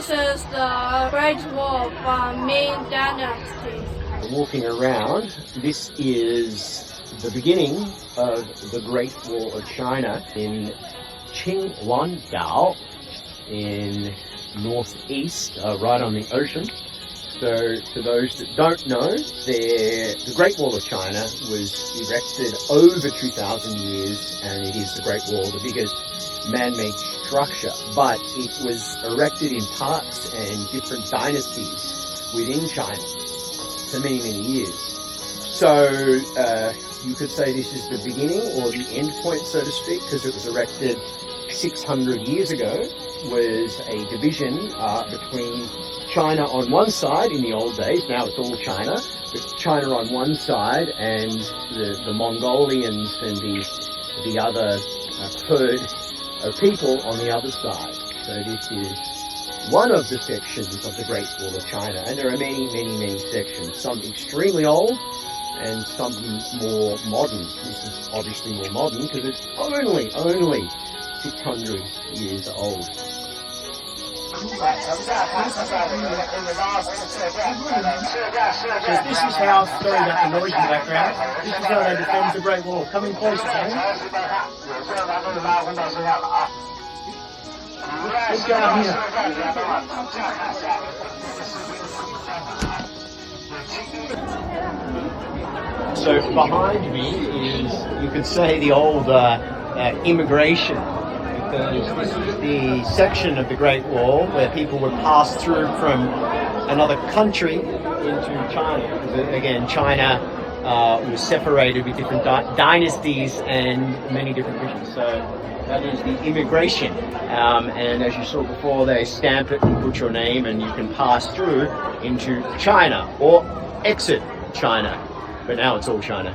This is the Great Wall from Ming Dynasty. Walking around, this is the beginning of the Great Wall of China in Qinhuangdao in northeast, right on the ocean. So, to those that don't know, the Great Wall of China was erected over 2,000 years, and it is the Great Wall, the biggest man-made structure. But it was erected in parts and different dynasties within China for many, many years. So, you could say this is the beginning or the end point, so to speak, because it was erected 600 years ago, was a division between China on one side in the old days, now it's all China, but China on one side and the Mongolians and the other third people on the other side. So this is one of the sections of the Great Wall of China, and there are many, many, many sections, some extremely old and some more modern. This is obviously more modern because it's only 600 years old. So this is how, sorry about the noise in the background, this is how they defend the Great Wall. Come in closer, Tony. Let's go out here. So behind me is, you could say, the old immigration, because this is the section of the Great Wall where people would pass through from another country into China. Because again, China was separated with different dynasties and many different regions. So that is the immigration. And as you saw before, they stamp it and put your name, and you can pass through into China or exit China. But now it's all China.